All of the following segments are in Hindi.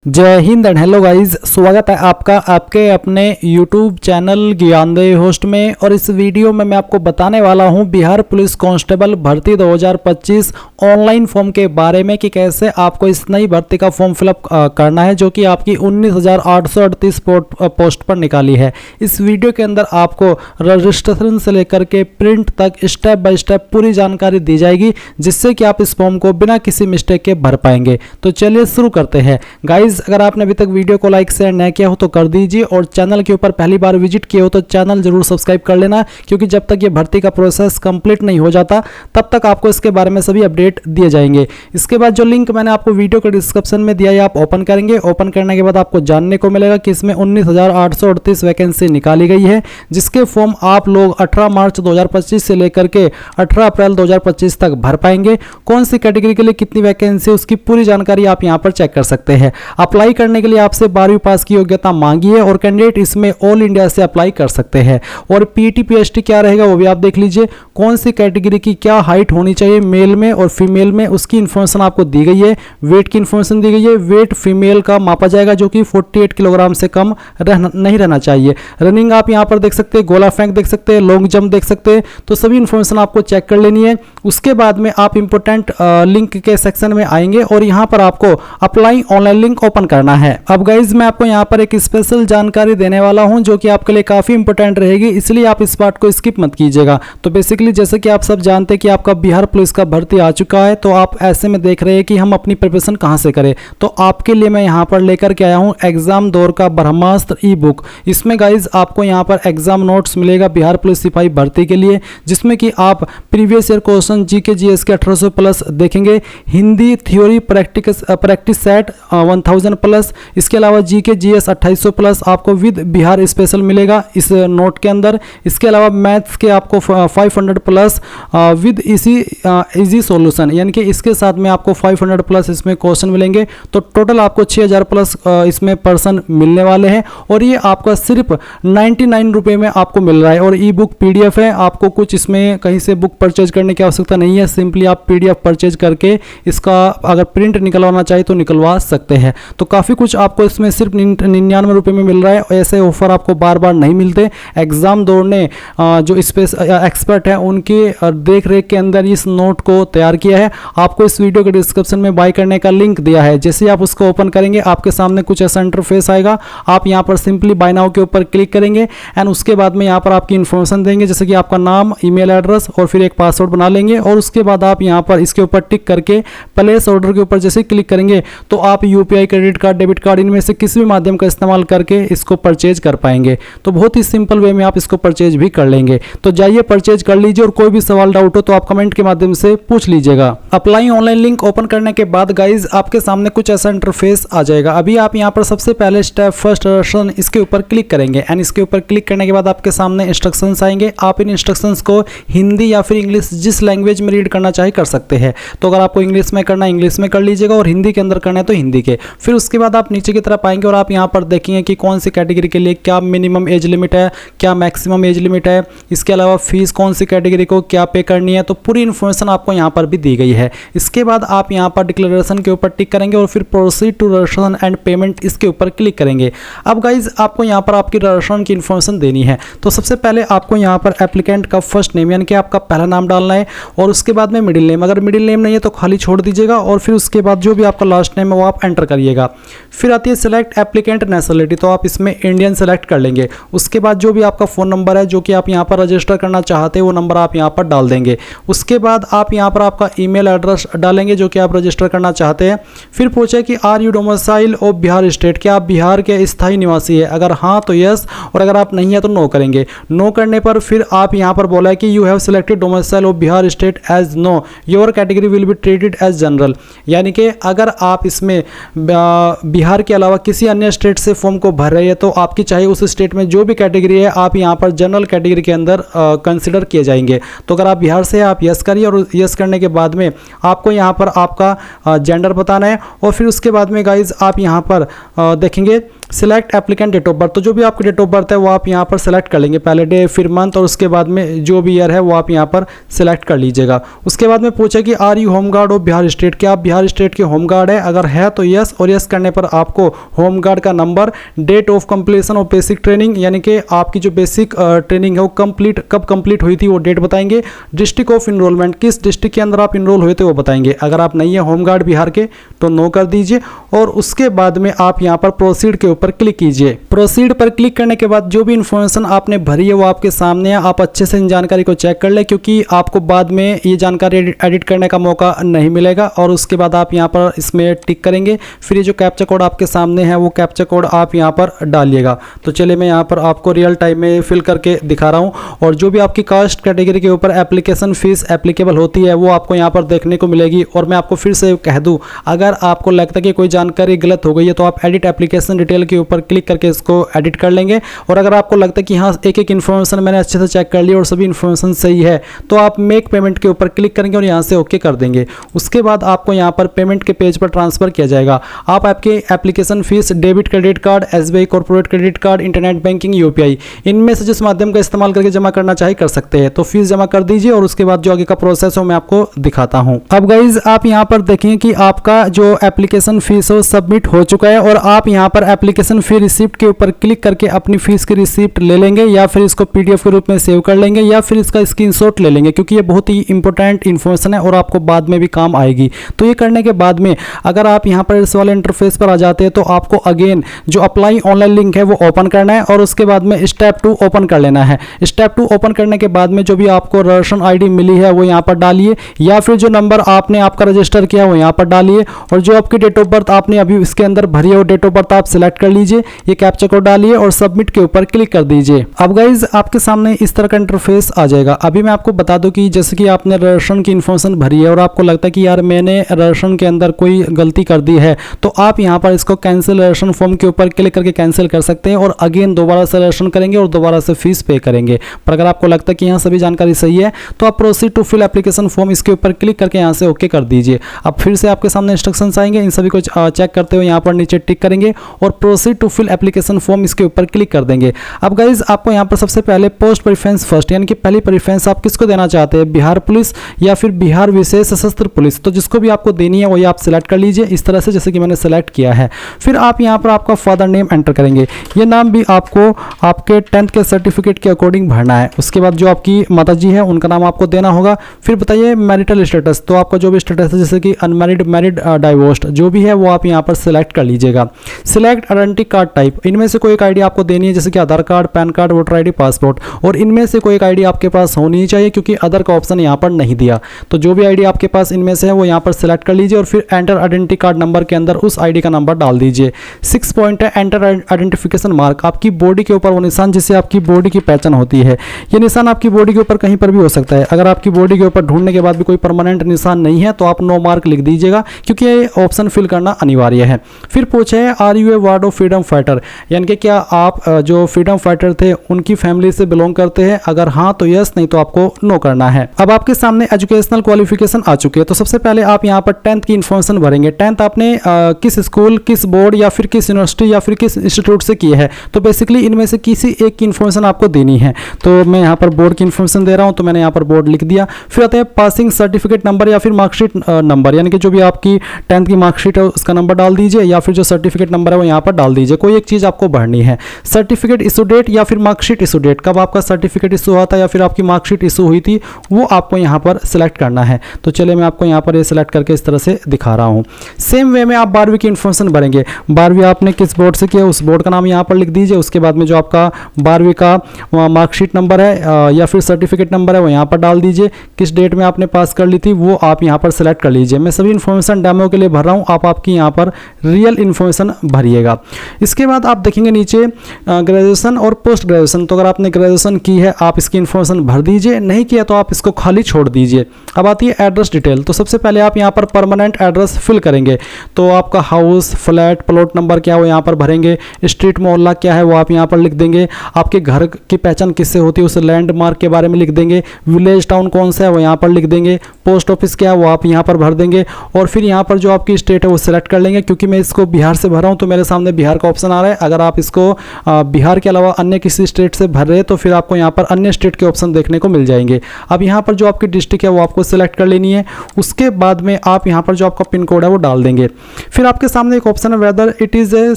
जय हिंद एंड हेलो गाइस, स्वागत है आपका आपके अपने YouTube चैनल ज्ञानदेव होस्ट में। और इस वीडियो में मैं आपको बताने वाला हूं बिहार पुलिस कांस्टेबल भर्ती 2025 ऑनलाइन फॉर्म के बारे में कि कैसे आपको इस नई भर्ती का फॉर्म फिलअप करना है, जो कि आपकी 19,838 पोस्ट पर निकाली है। इस वीडियो के अंदर आपको रजिस्ट्रेशन से लेकर के प्रिंट तक स्टेप बाय स्टेप पूरी जानकारी दी जाएगी, जिससे कि आप इस फॉर्म को बिना किसी मिस्टेक के भर पाएंगे। तो चलिए शुरू करते हैं गाइज। अगर आपने अभी तक वीडियो को लाइक शेयर नहीं किया हो तो कर दीजिए, और चैनल के ऊपर पहली बार विजिट किए हो तो चैनल जरूर सब्सक्राइब कर लेना, क्योंकि जब तक ये भर्ती का प्रोसेस कंप्लीट नहीं हो जाता तब तक आपको इसके बारे में सभी अपडेट दिए जाएंगे। इसके बाद जो लिंक मैंने आपको वीडियो के डिस्क्रिप्शन में दिया है आप ओपन करेंगे। ओपन करने के बाद आपको जानने को मिलेगा कि इसमें 19,838 वैकेंसी निकाली गई है, जिसके फॉर्म आप लोग 18 मार्च 2025 से लेकर के 18 अप्रैल 2025 तक भर पाएंगे। कौन सी कैटेगरी के लिए कितनी वैकेंसी, उसकी पूरी जानकारी आप यहाँ पर चेक कर सकते हैं। अप्लाई करने के लिए आपसे 12वीं पास की योग्यता मांगी है, और कैंडिडेट इसमें ऑल इंडिया से अप्लाई कर सकते हैं। और पीटी पीएचडी क्या रहेगा वो भी आप देख लीजिए। कौन सी कैटेगरी की क्या हाइट होनी चाहिए मेल में और फीमेल में, उसकी इन्फॉर्मेशन आपको दी गई है। वेट की इन्फॉर्मेशन दी गई है। वेट फीमेल का मापा जाएगा, जो कि 48 किलोग्राम से कम नहीं रहना चाहिए। रनिंग आप यहाँ पर देख सकते हैं, गोला फेंक देख सकते हैं, लॉन्ग जंप देख सकते हैं। तो सभी इन्फॉर्मेशन आपको चेक कर लेनी है। उसके बाद में आप इंपोर्टेंट लिंक के सेक्शन में आएंगे, और यहाँ पर आपको अप्लाई ऑनलाइन लिंक ओपन करना है। अब गाइज मैं आपको यहाँ पर एक स्पेशल जानकारी देने वाला हूँ, जो कि आपके लिए काफी इंपॉर्टेंट रहेगी, इसलिए आप इस पार्ट को स्किप मत कीजिएगा। तो बेसिकली जैसे कि आप सब जानते हैं कि आपका बिहार पुलिस का भर्ती आ चुका है, तो आप ऐसे में देख रहे हैं कि हम अपनी प्रिपरेशन कहाँ से करें। तो आपके लिए मैं यहाँ पर लेकर के आया हूँ एग्जाम दौर का ब्रह्मास्त्र ई बुक। इसमें गाइज आपको यहाँ पर एग्जाम नोट्स मिलेगा बिहार पुलिस सिपाही भर्ती के लिए, जिसमें कि आप previous year question GK GS के 1800 प्लस देखेंगे। Hindi theory practice set 1000 plus. इसके अलावा जीके जीएस 2800 प्लस आपको विद बिहार स्पेशल मिलेगा इस नोट के अंदर। इसके अलावा मैथ्स के आपको 500 प्लस विद इजी सॉल्यूशन, यानी कि इसके साथ में आपको 500 प्लस इसमें क्वेश्चन मिलेंगे। तो टोटल आपको 6000 प्लस इसमें पर्सन मिलने वाले हैं, और ये आपका सिर्फ 99 रुपये में आपको मिल रहा है। और ई बुक पीडीएफ है, आपको कुछ इसमें कहीं से बुक परचेज करने की आवश्यकता नहीं है। सिंपली आप पीडीएफ परचेज करके इसका अगर प्रिंट निकलवाना चाहिए तो निकलवा सकते हैं। तो काफ़ी कुछ आपको इसमें सिर्फ 99 रुपये में मिल रहा है। ऐसे ऑफर आपको बार बार नहीं मिलते। एग्जाम दौड़ने जो एक्सपर्ट है उनके देख रेख के अंदर इस नोट को तैयार किया है। आपको इस वीडियो के डिस्क्रिप्शन में बाय करने का लिंक दिया है। जैसे ही आप उसको ओपन करेंगे आपके सामने कुछ ऐसा इंटरफेस आएगा। आप यहाँ पर सिंपली बाय नाउ के ऊपर क्लिक करेंगे, एंड उसके बाद में यहाँ पर आपकी इन्फॉर्मेशन देंगे, जैसे कि आपका नाम, ईमेल एड्रेस, और फिर एक पासवर्ड बना लेंगे। और उसके बाद आप यहाँ पर इसके ऊपर टिक करके प्लेस ऑर्डर के ऊपर जैसे क्लिक करेंगे तो आप UPI, credit card, debit card, इनमें से किसी भी माध्यम का इस्तेमाल करके इसको परचेज कर पाएंगे। तो बहुत ही सिंपल वे में आप इसको परचेज भी कर लेंगे। तो जाइए परचेज कर लीजिए, और कोई भी सवाल डाउट हो तो आप कमेंट के माध्यम से पूछ लीजिएगा। अप्लाई ऑनलाइन लिंक ओपन करने के बाद गाइज आपके सामने कुछ ऐसा इंटरफेस आ जाएगा। अभी आप यहाँ पर सबसे पहले स्टेप फर्स्ट रजिस्ट्रेशन इसके ऊपर क्लिक करेंगे, एंड इसके ऊपर क्लिक करने के बाद आपके सामने इंस्ट्रक्शंस आएंगे। आप इन इंस्ट्रक्शंस को हिंदी या फिर इंग्लिश जिस लैंग्वेज में रीड करना चाहे कर सकते हैं। तो अगर आपको इंग्लिश में करना है इंग्लिश में कर लीजिएगा, और हिंदी के अंदर करना है तो हिंदी के। फिर उसके बाद आप नीचे की तरफ आएंगे, और आप यहाँ पर देखेंगे कि कौन सी कैटेगरी के लिए क्या मिनिमम एज लिमिट है, क्या मैक्सिमम एज लिमिट है। इसके अलावा फीस कौन सी कैटेगरी को क्या पे करनी है, तो पूरी इन्फॉर्मेशन आपको यहाँ पर भी दी गई है। इसके बाद आप यहाँ पर डिक्लेरेशन के ऊपर टिक करेंगे, और फिर proceed to registration and payment इसके ऊपर क्लिक करेंगे। अब गाइज आपको यहाँ पर आपकी रजिस्ट्रेशन की इन्फॉर्मेशन देनी है। तो सबसे पहले आपको यहाँ पर एप्लीकेंट का फर्स्ट नेम, यानी कि आपका पहला नाम डालना है, और उसके बाद में मिडिल नेम। अगर मिडिल नेम नहीं है तो खाली छोड़ दीजिएगा, और फिर उसके बाद जो भी आपका लास्ट नेम है वो आप एंटर करिएगा। फिर आती है सिलेक्ट एप्लीकेंट नेशनलिटी, तो आप इसमें इंडियन सेलेक्ट कर लेंगे। उसके बाद जो भी आपका फ़ोन नंबर है जो कि आप यहाँ पर रजिस्टर करना चाहते हैं वो नंबर आप यहाँ पर डाल देंगे। उसके बाद आप यहाँ पर आपका ईमेल एड्रेस डालेंगे जो कि आप रजिस्टर करना चाहते हैं। फिर पूछे कि are you domicile of Bihar state, क्या आप बिहार के स्थायी निवासी है। अगर हाँ तो यस, और अगर आप नहीं है तो नो करेंगे। नो करने पर फिर आप यहाँ पर बोला है कि you have selected domicile of Bihar state as no, your category will be treated as general, यानी कि अगर आप इसमें बिहार के अलावा किसी अन्य स्टेट से फॉर्म को भर रहे हैं तो आपकी चाहे उस स्टेट में जो भी कैटेगरी है आप यहाँ पर जनरल कैटेगरी के अंदर कंसिडर किए जाएंगे। तो अगर आप बिहार से आप यस करिए, और यस करने के बाद में आपको यहाँ पर आपका जेंडर बताना है। और फिर उसके बाद में गाइज आप यहाँ पर देखेंगे select applicant date of birth, तो जो भी आपकी डेट ऑफ बर्थ है वो आप यहाँ पर सिलेक्ट कर लेंगे, पहले डे फिर मंथ और उसके बाद में जो भी ईयर है वो आप यहाँ पर सिलेक्ट कर लीजिएगा। उसके बाद में पूछे कि are you home guard of Bihar state, क्या आप बिहार स्टेट के होम गार्ड है, अगर है तो यस, और यस करने पर आपको होम गार्ड का number, date of completion of basic training यानी कि आपकी जो बेसिक ट्रेनिंग है वो कब कंप्लीट हुई थी वो डेट बताएंगे, डिस्ट्रिक्ट ऑफ इनरोलमेंट, किस डिस्ट्रिक्ट के अंदर आप इनरोल हुए थे वो बताएंगे। अगर आप नहीं है होम गार्ड बिहार के तो नो कर दीजिए, और उसके बाद में आप यहाँ पर प्रोसीड के ऊपर क्लिक कीजिए। प्रोसीड पर क्लिक करने के बाद जो भी इन्फॉर्मेशन आपने भरी है वो आपके सामने है, आप अच्छे से इन जानकारी को चेक कर ले, क्योंकि आपको बाद में ये जानकारी एडिट करने का मौका नहीं मिलेगा। और उसके बाद आप यहाँ पर इसमें टिक करेंगे, फिर ये जो कैप्चा कोड आपके सामने है वो कैप्चा कोड आप यहाँ पर डालिएगा। तो चलिए मैं यहाँ पर आपको रियल टाइम में फिल करके दिखा रहा हूँ, और जो भी आपकी कास्ट कैटेगरी के ऊपर एप्लीकेशन फीस एप्लीकेबल होती है वो आपको यहाँ पर देखने को मिलेगी। और मैं आपको फिर से कह दूँ, अगर आपको लगता है कि कोई जानकारी गलत हो गई है तो आप एडिट एप्लीकेशन डिटेल के ऊपर क्लिक करके इसको एडिट कर लेंगे। और अगर आपको लगता है कि हाँ एक एक इन्फॉर्मेशन मैंने अच्छे से चेक कर ली और सभी इन्फॉर्मेशन सही है, तो आप मेक पेमेंट के ऊपर क्लिक करेंगे और यहाँ से ओके कर देंगे। उसके बाद आपको यहाँ पर पेमेंट के पेज पर ट्रांसफर किया जाएगा। आप आपके application fees debit credit card, SBI corporate credit card, internet banking, UPI, इनमें से जिस माध्यम का इस्तेमाल करके जमा करना चाहे कर सकते हैं। तो फीस जमा कर दीजिए और उसके बाद जो आगे का प्रोसेस हो मैं आपको दिखाता हूँ। अब गाइज आप यहाँ पर देखें कि आपका जो एप्लीकेशन फीस हो सबमिट हो चुका है, और आप यहाँ पर एप्लीकेशन फी रिसिप्ट के ऊपर क्लिक करके अपनी फीस की रिसिप्ट ले लेंगे, या फिर इसको पीडीएफ के रूप में सेव कर लेंगे, या फिर इसका स्क्रीनशॉट ले लेंगे, क्योंकि ये बहुत ही इंपॉर्टेंट इन्फॉर्मेशन है और आपको बाद में भी काम आएगी। तो ये करने के बाद में अगर आप यहाँ पर इस वाले इंटरफेस पर आ जाते हैं तो आपको अगेन जो अप्लाई ऑनलाइन लिंक है वो ओपन करना है, और उसके बाद में स्टेप 2 ओपन कर लेना है। स्टेप 2 ओपन करने के बाद में जो भी आपको रजिस्ट्रेशन आईडी मिली है वो यहाँ पर डालिए, या फिर जो नंबर आपने आपका रजिस्टर किया वो यहाँ पर डालिए, और जो आपकी डेट ऑफ बर्थ आपने अभी इसके अंदर भरी है वो डेट ऑफ बर्थ आप सिलेक्ट कर लीजिए, ये कैप्चा कोड डालिए और सबमिट के ऊपर क्लिक कर दीजिए। अब गाइज आपके सामने इस तरह का इंटरफेस आ जाएगा। अभी मैं आपको बता दूं कि जैसे कि आपने रजिस्ट्रेशन की इन्फॉर्मेशन भरी है और आपको लगता है कि यार मैंने रजिस्ट्रेशन के अंदर कोई गलती कर दी है, तो आप यहाँ पर इसको कैंसिल रजिस्ट्रेशन फॉर्म के ऊपर क्लिक करके कैंसिल कर सकते हैं, और अगेन दोबारा से रजिस्ट्रेशन करेंगे और दोबारा से फीस पे करेंगे। पर अगर आपको लगता है कि यहाँ सभी जानकारी सही है तो आप proceed to fill application form इसके ऊपर क्लिक करके यहाँ से ओके कर दीजिए। अब फिर से आपके सामने इंस्ट्रक्शंस आएंगे, इन सभी को चेक करते हुए यहाँ पर नीचे टिक करेंगे और proceed to fill application form इसके ऊपर क्लिक कर देंगे। अब गाइज आपको यहाँ पर सबसे पहले पोस्ट प्रेफरेंस फर्स्ट, यानी कि पहली प्रेफरेंस आप किसको देना चाहते हैं, बिहार पुलिस या फिर बिहार विशेष सशस्त्र पुलिस, तो जिसको भी आपको देनी है वही आप सिलेक्ट कर लीजिए इस तरह से जैसे कि मैंने सेलेक्ट किया है। फिर आप यहाँ पर आपका फादर नेम एंटर करेंगे, ये नाम भी आपको आपके 10th के सर्टिफिकेट के अकॉर्डिंग भरना है। उसके बाद जो आपकी माताजी है उनका नाम आपको देना होगा। फिर बताइए मैरिटल स्टेटस, तो आपका जो भी स्टेटस है जैसे कि अनमैरिड, मैरिड, डाइवोर्स्ड, जो भी है वो आप यहाँ पर सिलेक्ट कर लीजिएगा। सिलेक्ट आइडेंटिटी कार्ड टाइप, इनमें से कोई एक आईडी आपको देनी है जैसे कि Aadhaar card, PAN card, voter ID, passport, और इनमें से कोई एक आईडी आपके पास होनी चाहिए क्योंकि अदर का ऑप्शन यहाँ पर नहीं दिया। तो जो भी आईडी आपके पास इनमें से है वो यहाँ पर सिलेक्ट कर लीजिए और फिर एंटर आइडेंटिटी कार्ड नंबर के अंदर उस आईडी का नंबर डाल दीजिए। 6 पॉइंट है एंटर आइडेंटिफिकेशन मार्क, आपकी बॉडी के ऊपर वो निशान जिससे आपकी बॉडी की पहचान होती है। ये निशान आपकी बॉडी के ऊपर कहीं पर भी हो सकता है। अगर आपकी बॉडी के ऊपर ढूंढने के बाद भी कोई परमानेंट निशान नहीं है तो आप नो मार्क लिख दीजिएगा क्योंकि ये ऑप्शन फिल करना अनिवार्य है। फिर पूछे are you a ward of freedom fighter, यानी कि क्या आप जो फ्रीडम फाइटर थे उनकी फैमिली से बिलोंग करते हैं, अगर हाँ तो यस, नहीं तो आपको नो करना है। अब आपके सामने एजुकेशनल क्वालिफिकेशन आ चुकी है, तो सबसे पहले आप यहाँ पर 10th की इन्फॉर्मेशन भरेंगे। 10th आपने किस स्कूल, किस बोर्ड या फिर किस यूनिवर्सिटी या फिर किस इंस्टीट्यूट से की है, तो बेसिकली इनमें से किसी एक की इन्फॉर्मेशन आपको देनी है। तो मैं यहाँ पर बोर्ड की इन्फॉर्मेशन दे रहा हूँ तो मैंने यहाँ पर बोर्ड लिख दिया। फिर आते हैं पासिंग सर्टिफिकेट नंबर या फिर मार्कशीट नंबर, यानी कि जो भी आपकी 10th की मार्कशीट है उसका नंबर डाल दीजिए या फिर जो सर्टिफिकेट नंबर है वो यहाँ पर डाल दीजिए। कोई एक चीज़ आपको भरनी है। सर्टिफिकेट इशू डेट या फिर मार्कशीट इशू डेट, कब आपका सर्टिफिकेट इशू हुआ था या फिर आपकी मार्कशीट इशू हुई थी वो आपको यहाँ पर सिलेक्ट करना है। तो चलिए मैं आपको यहाँ पर ये सिलेक्ट करके इस तरह से दिखा रहा हूँ। सेम वे में आप 12वीं की इन्फॉर्मेशन भरेंगे। 12वीं आपने किस बोर्ड से किया उस बोर्ड का नाम यहाँ पर लिख दीजिए। उसके बाद में जो आपका 12वीं का मार्कशीट नंबर है या फिर सर्टिफिकेट नंबर है वो यहाँ पर डाल दीजिए। किस डेट में आपने पास कर ली थी वो आप यहाँ पर सिलेक्ट कर लीजिए। मैं सभी इन्फॉर्मेशन डेमो के लिए भर रहा हूँ, आप आपकी यहाँ पर रियल इन्फॉर्मेशन भरिएगा। इसके बाद आप देखेंगे नीचे ग्रेजुएशन और पोस्ट ग्रेजुएशन, तो अगर आपने ग्रेजुएशन की है आप इसकी इन्फॉर्मेशन भर दीजिए, नहीं किया तो आप इसको खाली छोड़ दीजिए। अब आती है एड्रेस डिटेल, तो सबसे पहले आप यहाँ पर परमानेंट एड्रेस फिल करेंगे। तो आपका हाउस, फ्लैट, प्लॉट नंबर क्या है वो यहाँ पर भरेंगे। स्ट्रीट, मोहल्ला क्या है वो आप यहाँ पर लिख देंगे। आपके घर की पहचान किससे होती है उस लैंडमार्क के बारे में लिख देंगे। विलेज, टाउन कौन सा है वो यहाँ पर लिख देंगे। पोस्ट ऑफिस क्या है वो आप यहाँ पर भर देंगे और फिर यहाँ पर जो आपकी स्टेट है वो सिलेक्ट कर लेंगे। क्योंकि मैं इसको बिहार से भर रहा हूँ तो मेरे सामने बिहार का ऑप्शन आ रहा है। अगर आप इसको बिहार के अलावा अन्य किसी स्टेट से भर रहे हैं तो फिर आपको यहाँ पर अन्य स्टेट के ऑप्शन देखने को मिल जाएंगे। अब यहाँ पर जो आपकी डिस्ट्रिक्ट है वो आपको सिलेक्ट कर लेनी है। उसके बाद में आप यहाँ पर जो आपका पिन कोड है वो डाल देंगे। फिर आपके सामने एक ऑप्शन है whether it is a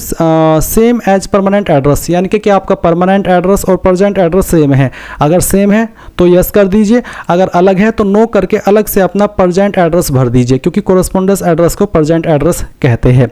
same as permanent address, यानी कि क्या आपका परमानेंट एड्रेस और प्रेजेंट एड्रेस सेम है। अगर सेम है तो यस कर दीजिए, अगर अलग है तो नो करके अलग से अपना प्रेजेंट एड्रेस भर दीजिए, क्योंकि कोरेस्पोंडेंस एड्रेस को प्रेजेंट एड्रेस कहते हैं।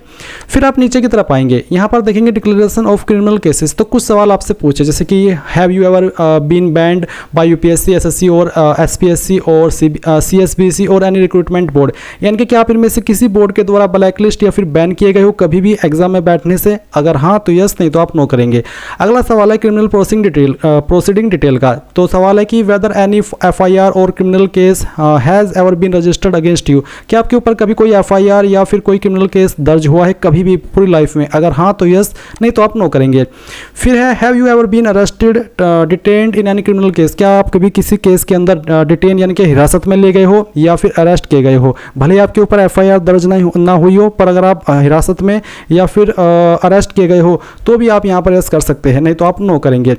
फिर आप नीचे की तरफ आएंगे, यहाँ पर देखेंगे डिक्लेरेशन ऑफ क्रिमिनल केसेस। तो कुछ सवाल आपसे पूछे, जैसे कि have you ever been banned by UPSC, SSC और एसपीएससी और सीएसबीसी और एनी रिक्रूटमेंट बोर्ड, यानी कि क्या आप इनमें से किसी बोर्ड के द्वारा ब्लैक लिस्ट या फिर बैन किए गए हो कभी भी एग्जाम में बैठने से। अगर हाँ तो यस, नहीं तो आप नो करेंगे। अगला सवाल है क्रिमिनल प्रोसीडिंग डिटेल का। तो सवाल है कि वेदर एनी एफआईआर और criminal case has ever been registered against you, क्या आपके ऊपर कभी कोई एफआईआर या फिर कोई क्रिमिनल केस दर्ज हुआ है कभी भी पूरी लाइफ में। अगर हाँ तो यस, नहीं तो आप नो करेंगे। फिर है have you ever been arrested detained in any criminal case, क्या आप कभी किसी केस के अंदर डिटेन यानी कि हिरासत में ले गए हो या फिर अरेस्ट किए गए हो। भले ही आपके ऊपर एफआईआर दर्ज ना हुई हो, पर अगर आप हिरासत में या फिर अरेस्ट किए गए हो तो भी आप यहाँ पर यस कर सकते हैं, नहीं तो आप नो करेंगे।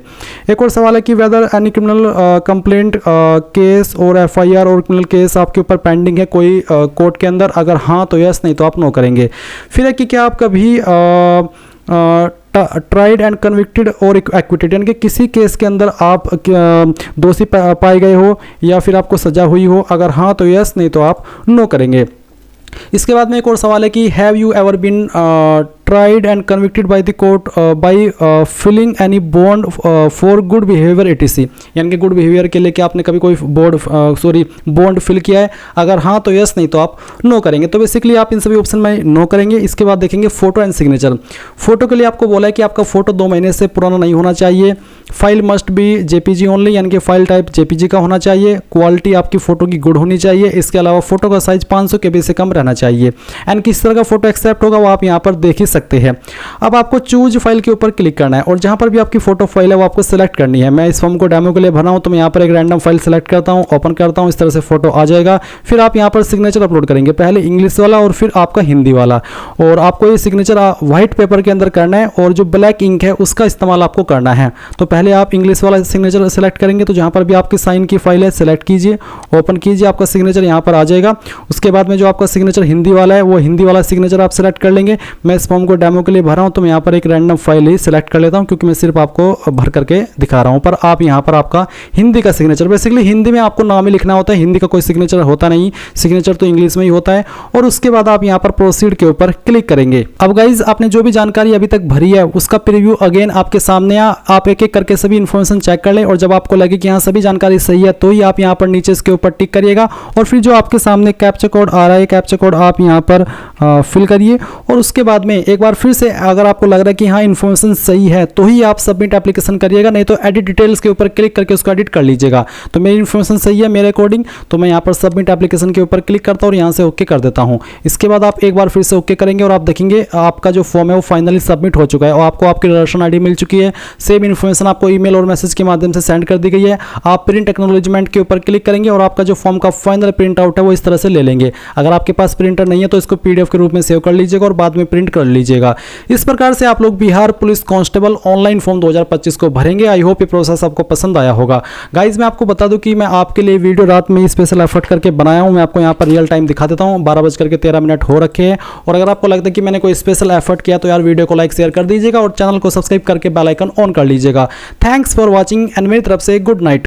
एक और सवाल है कि whether any criminal complaint case और एफआईआर और क्रिमिनल केस आपके ऊपर पेंडिंग है कोई कोर्ट के अंदर। अगर हाँ तो यस, नहीं तो आप नो करेंगे। फिर है कि क्या आप कभी ट्राइड एंड कन्विक्टेड और एक्विटेड, यानी कि किसी केस के अंदर आप दोषी पाए गए हो या फिर आपको सजा हुई हो। अगर हाँ तो यस, नहीं तो आप नो करेंगे। इसके बाद में एक और सवाल है कि have you ever been tried and convicted by the court by filling any bond for good behaviour etc, यानी कि गुड बिहेवियर के लिए क्या आपने कभी कोई बॉन्ड फिल किया है। अगर हाँ तो यस, नहीं तो आप नो करेंगे। तो बेसिकली आप इन सभी ऑप्शन में नो करेंगे। इसके बाद देखेंगे फोटो एंड सिग्नेचर। फोटो के लिए आपको बोला है कि आपका फोटो 2 महीने से पुराना नहीं होना चाहिए। File must be JPG only, यानी कि फाइल टाइप जेपीजी का होना चाहिए। क्वालिटी आपकी फोटो की गुड होनी चाहिए। इसके अलावा फोटो का साइज 500 KB से कम रहना चाहिए। एंड किस तरह का फोटो एक्सेप्ट होगा वो आप यहाँ पर देख ही सकते हैं। अब आपको चूज फाइल के ऊपर क्लिक करना है और जहां पर भी आपकी फोटो फाइल है वो आपको सेलेक्ट करनी है। मैं इस फॉर्म को डेमो के लिए भरा हूं तो मैं यहाँ पर एक रैंडम फाइल सेलेक्ट करता हूं, ओपन करता हूं, इस तरह से फोटो आ जाएगा। फिर आप यहाँ पर सिग्नेचर अपलोड करेंगे, पहले इंग्लिश वाला और फिर आपका हिंदी वाला। और आपको ये सिग्नेचर व्हाइट पेपर के अंदर करना है और जो ब्लैक इंक है उसका इस्तेमाल आपको करना है। तो पहले आप इंग्लिश वाला सिग्नेचर सेलेक्ट करेंगे, तो जहां पर भी आपकी साइन की फाइल है सेलेक्ट कीजिए, ओपन कीजिए, आपका सिग्नेचर यहाँ पर आ जाएगा। उसके बाद में जो आपका सिग्नेचर हिंदी वाला है वो हिंदी वाला सिग्नेचर आप सेलेक्ट कर लेंगे। मैं इस फॉर्म को डेमो के लिए भरा हूं तो मैं यहाँ पर एक रैंडम फाइल ही सिलेक्ट कर लेता हूं, क्योंकि मैं सिर्फ आपको भर करके दिखा रहा हूं। पर आप यहाँ पर आपका हिंदी का सिग्नेचर, बेसिकली हिंदी में आपको नाम ही लिखना होता है, हिंदी का कोई सिग्नेचर होता नहीं, सिग्नेचर तो इंग्लिश में ही होता है। और उसके बाद आप यहाँ पर प्रोसीड के ऊपर क्लिक करेंगे। अब गाइज आपने जो भी जानकारी अभी तक भरी है उसका प्रीव्यू अगेन आपके सामने आप एक एक करके सभी इन्फॉर्मेशन चेक कर लें और जब आपको लगे कि यहाँ सभी जानकारी सही है तो ही आप यहाँ पर नीचे इसके ऊपर टिक करिएगा। और फिर जो आपके सामने कैप्चा कोड आ रहा है, कैप्चा कोड आप यहाँ पर फिल करिए। और उसके बाद में एक बार फिर से अगर आपको लग रहा है कि हाँ इन्फॉर्मेशन सही है तो ही आप सबमिट एप्लीकेशन करिएगा, नहीं तो एडिट डिटेल्स के ऊपर क्लिक करके उसको एडिट कर लीजिएगा। तो मेरी इन्फॉर्मेशन सही है मेरे अकॉर्डिंग, तो मैं यहाँ पर सबमिट एप्लीकेशन के ऊपर क्लिक करता हूँ और यहाँ से ओके कर देता हूँ। इसके बाद आप एक बार फिर से ओके करेंगे और आप देखेंगे आपका जो फॉर्म है वो फाइनली सबमिट हो चुका है और आपको आपकी रजिस्ट्रेशन आईडी मिल चुकी है। सेम इन्फॉर्मेशन आपको ईमेल और मैसेज के माध्यम से सेंड कर दी गई है। आप प्रिंट एक्नॉलेजमेंट के ऊपर क्लिक करेंगे और आपका जो फॉर्म का फाइनल प्रिंट आउट है वो इस तरह से ले लेंगे। अगर आपके पास प्रिंटर नहीं है तो इसको PDF के रूप में सेव कर लीजिएगा और बाद में प्रिंट कर लीजिएगा। इस प्रकार से आप लोग Bihar police constable online form 2025 को भरेंगे। आई होप ये प्रोसेस आपको पसंद आया होगा। गाइज मैं आपको बता दूं कि मैं आपके लिए वीडियो रात में स्पेशल एफर्ट करके बनाया हूं। मैं आपको यहां पर रियल टाइम दिखा देता हूं। 12:13 हो रखे हैं और अगर आपको लगता है कि मैंने कोई स्पेशल एफर्ट किया तो यार वीडियो को लाइक शेयर कर दीजिएगा और चैनल को सब्सक्राइब करके बेल आइकन ऑन कर लीजिएगा। थैंक्स फॉर वॉचिंग एंड मेरी तरफ से गुड नाइट।